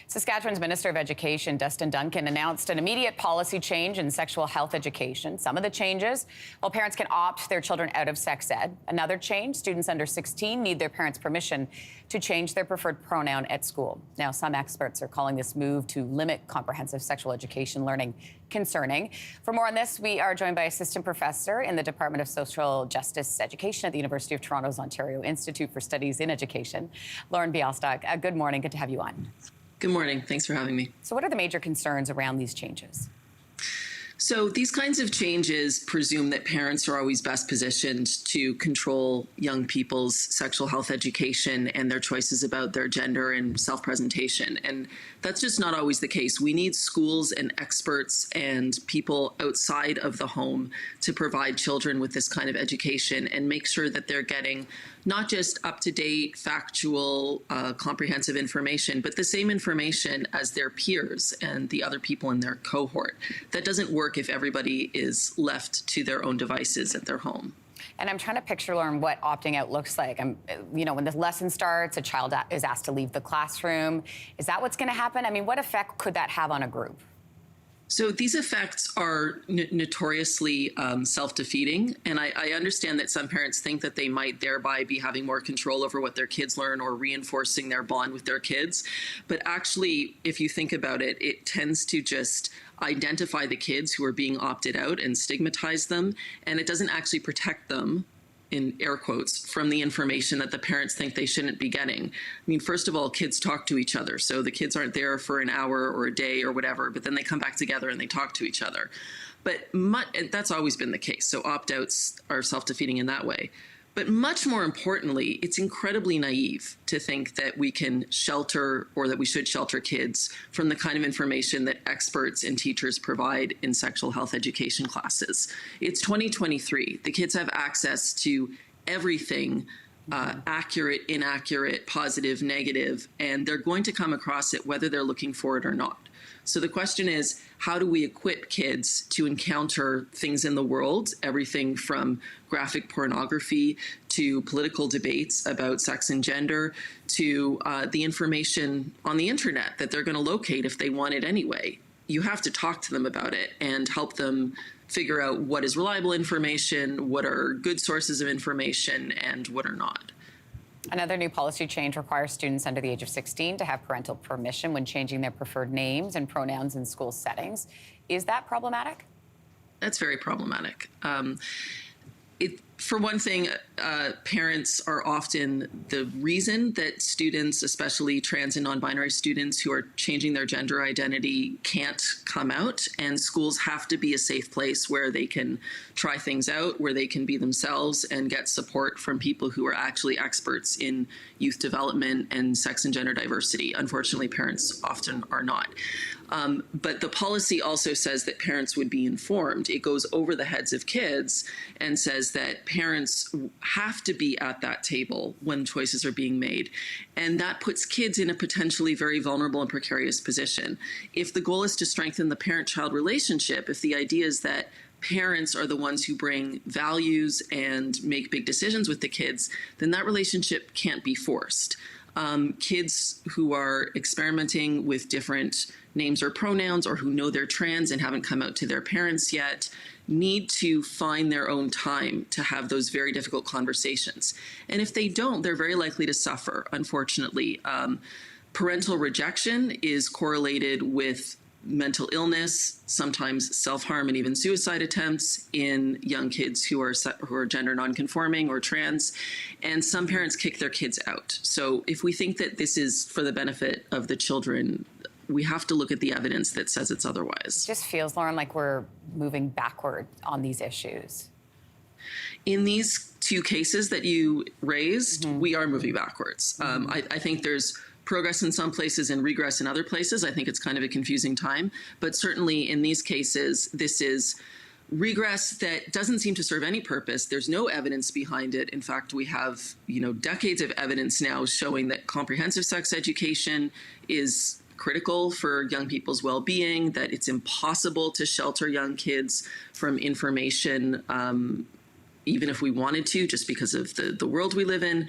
Saskatchewan's Minister of Education, Dustin Duncan, announced an immediate policy change in sexual health education. Some of the changes, well, parents can opt their children out of sex ed. Another change, students under 16 need their parents' permission to change their preferred pronoun at school. Now, some experts are calling this move to limit comprehensive sexual education learning concerning. For more on this, we are joined by Assistant Professor in the Department of Social Justice Education at the University of Toronto's Ontario Institute for Studies in Education, Lauren Bialstock. Good morning. Good to have you on. Good morning. Thanks for having me. So what are the major concerns around these changes? So these kinds of changes presume that parents are always best positioned to control young people's sexual health education and their choices about their gender and self-presentation. And that's just not always the case. We need schools and experts and people outside of the home to provide children with this kind of education and make sure that they're getting not just up-to-date, factual, comprehensive information, but the same information as their peers and the other people in their cohort. That doesn't work if everybody is left to their own devices at their home. And I'm trying to picture, Lauren, what opting out looks like. When the lesson starts, a child is asked to leave the classroom. Is that what's going to happen? I mean, what effect could that have on a group? So these effects are notoriously self-defeating, and I understand that some parents think that they might thereby be having more control over what their kids learn or reinforcing their bond with their kids. But actually, if you think about it, it tends to just identify the kids who are being opted out and stigmatize them, and it doesn't actually protect them, in air quotes, from the information that the parents think they shouldn't be getting. I mean, first of all, kids talk to each other. So the kids aren't there for an hour or a day or whatever, but then they come back together and they talk to each other. But that's always been the case. So opt-outs are self-defeating in that way. But much more importantly, it's incredibly naive to think that we can shelter or that we should shelter kids from the kind of information that experts and teachers provide in sexual health education classes. It's 2023. The kids have access to everything, accurate, inaccurate, positive, negative, and they're going to come across it whether they're looking for it or not. So the question is, how do we equip kids to encounter things in the world, everything from graphic pornography to political debates about sex and gender to the information on the internet that they're going to locate if they want it anyway? You have to talk to them about it and help them figure out what is reliable information, what are good sources of information, and what are not. Another new policy change requires students under the age of 16 to have parental permission when changing their preferred names and pronouns in school settings. Is that problematic? That's very problematic. For one thing, parents are often the reason that students, especially trans and non-binary students who are changing their gender identity, can't come out. And schools have to be a safe place where they can try things out, where they can be themselves and get support from people who are actually experts in youth development and sex and gender diversity. Unfortunately, parents often are not. But the policy also says that parents would be informed. It goes over the heads of kids and says that parents have to be at that table when choices are being made. And that puts kids in a potentially very vulnerable and precarious position. If the goal is to strengthen the parent-child relationship, if the idea is that parents are the ones who bring values and make big decisions with the kids, then that relationship can't be forced. Kids who are experimenting with different names or pronouns or who know they're trans and haven't come out to their parents yet need to find their own time to have those very difficult conversations. And if they don't, they're very likely to suffer, unfortunately. Parental rejection is correlated with mental illness, sometimes self-harm and even suicide attempts in young kids who are gender nonconforming or trans, and some parents kick their kids out. So if we think that this is for the benefit of the children, we have to look at the evidence that says it's otherwise. It just feels, Lauren, like we're moving backward on these issues. In these two cases that you raised, we are moving backwards. I think there's progress in some places and regress in other places. I think it's kind of a confusing time, but certainly in these cases, this is regress that doesn't seem to serve any purpose. There's no evidence behind it. In fact, we have, decades of evidence now showing that comprehensive sex education is critical for young people's well-being, that it's impossible to shelter young kids from information even if we wanted to, just because of the world we live in,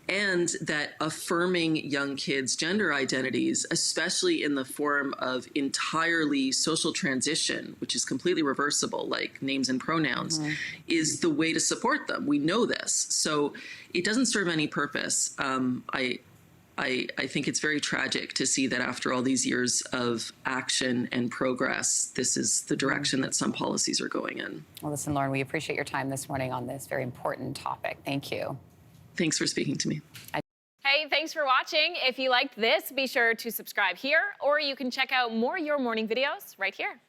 and that affirming young kids' gender identities, especially in the form of entirely social transition, which is completely reversible, like names and pronouns, is the way to support them. We know this. So it doesn't serve any purpose. I think it's very tragic to see that after all these years of action and progress, this is the direction that some policies are going in. Well, listen, Lauren, we appreciate your time this morning on this very important topic. Thank you. Thanks for speaking to me. Hey, thanks for watching. If you liked this, be sure to subscribe here, or you can check out more Your Morning videos right here.